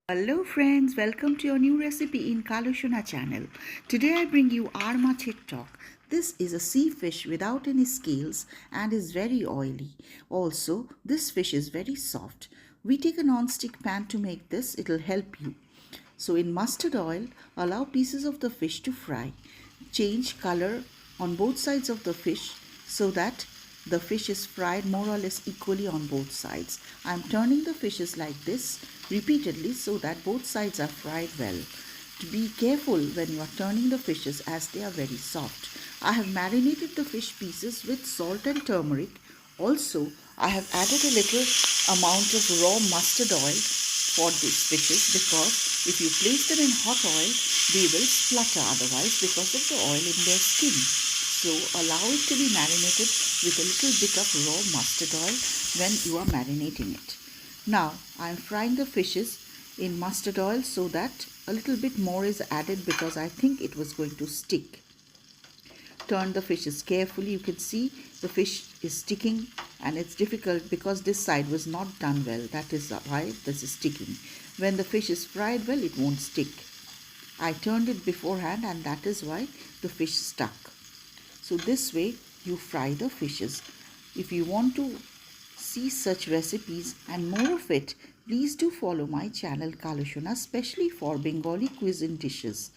Hello friends, welcome to your new recipe in Kalushuna channel. Today I bring you Aar Macher Tok. This is a sea fish without any scales and is very oily. Also, this fish is very soft. We take a non-stick pan to make this, it'll help you. So in mustard oil, allow pieces of the fish to fry. Change color on both sides of the fish so that the fish is fried more or less equally on both sides. I am turning the fishes like this repeatedly so that both sides are fried well. To be careful when you are turning the fishes as they are very soft. I have marinated the fish pieces with salt and turmeric. Also, I have added a little amount of raw mustard oil for these fishes because if you place them in hot oil, they will splutter otherwise because of the oil in their skin. So allow it to be marinated with a little bit of raw mustard oil when you are marinating it. Now I am frying the fishes in mustard oil so that a little bit more is added because I think it was going to stick. Turn the fishes carefully. You can see the fish is sticking and it's difficult because this side was not done well. That is why this is sticking. When the fish is fried well, it won't stick. I turned it beforehand and that is why the fish stuck. So this way you fry the fishes. If you want to see such recipes and more of it, please do follow my channel Kalushuna, especially for Bengali cuisine dishes.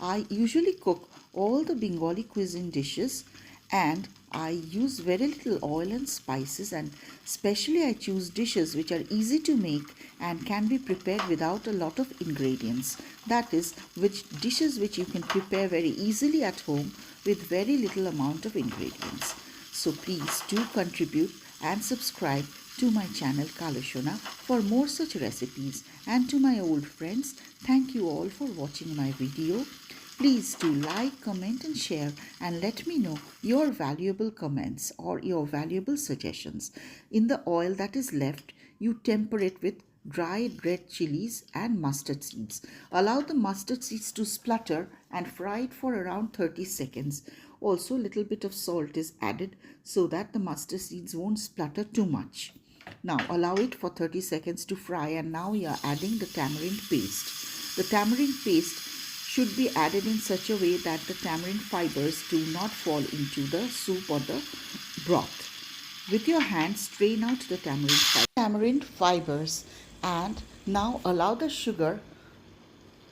I usually cook all the Bengali cuisine dishes and I use very little oil and spices, and especially I choose dishes which are easy to make and can be prepared without a lot of ingredients. That is, which dishes which you can prepare very easily at home with very little amount of ingredients. So please do contribute and subscribe to my channel Kalushuna for more such recipes. And to my old friends, thank you all for watching my video. Please do like, comment and share and let me know your valuable comments or your valuable suggestions. In the oil that is left, you temper it with dried red chilies and mustard seeds. Allow the mustard seeds to splutter and fry it for around 30 seconds. Also, a little bit of salt is added so that the mustard seeds won't splutter too much. Now allow it for 30 seconds to fry, and now we are adding the tamarind paste. The tamarind paste should be added in such a way that the tamarind fibers do not fall into the soup or the broth. With your hand, strain out the tamarind fibers and now allow the sugar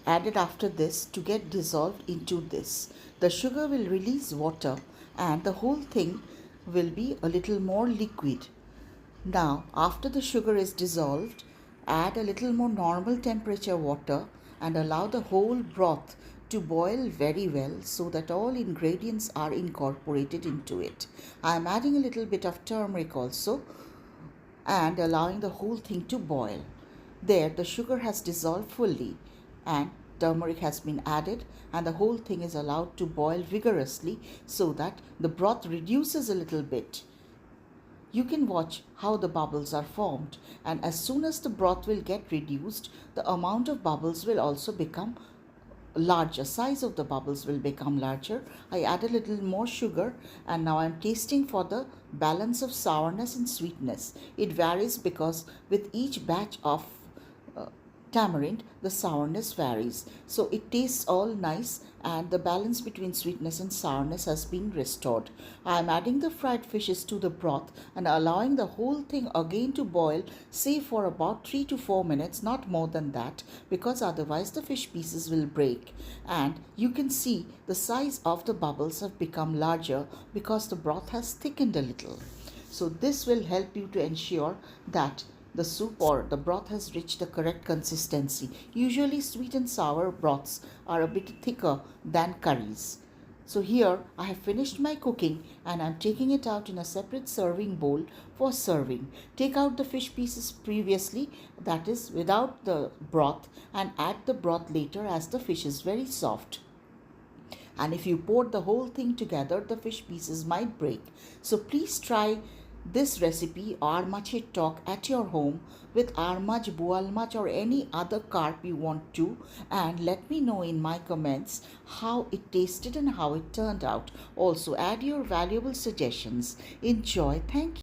added after this to get dissolved into this. The sugar will release water and the whole thing will be a little more liquid. Now, after the sugar is dissolved, add a little more normal temperature water and allow the whole broth to boil very well so that all ingredients are incorporated into it. I am adding a little bit of turmeric also and allowing the whole thing to boil. There, the sugar has dissolved fully and turmeric has been added and the whole thing is allowed to boil vigorously so that the broth reduces a little bit. You can watch how the bubbles are formed, and as soon as the broth will get reduced, the amount of bubbles will also become larger. Size of the bubbles will become larger. I add a little more sugar and now I'm tasting for the balance of sourness and sweetness. It varies because with each batch of tamarind, the sourness varies. So it tastes all nice and the balance between sweetness and sourness has been restored. I am adding the fried fishes to the broth and allowing the whole thing again to boil, say for about 3 to 4 minutes, not more than that, because otherwise the fish pieces will break. And you can see the size of the bubbles have become larger because the broth has thickened a little. So this will help you to ensure that the soup or the broth has reached the correct consistency. Usually sweet and sour broths are a bit thicker than curries. So here I have finished my cooking and I'm taking it out in a separate serving bowl for serving. Take out the fish pieces previously, that is without the broth, and add the broth later as the fish is very soft. And if you pour the whole thing together, the fish pieces might break. So please try this recipe Aar Macher Tok at your home with Aar Mach, Bual Mach or any other carp you want to, and let me know in my comments how it tasted and how it turned out. Also add your valuable suggestions. Enjoy. Thank you.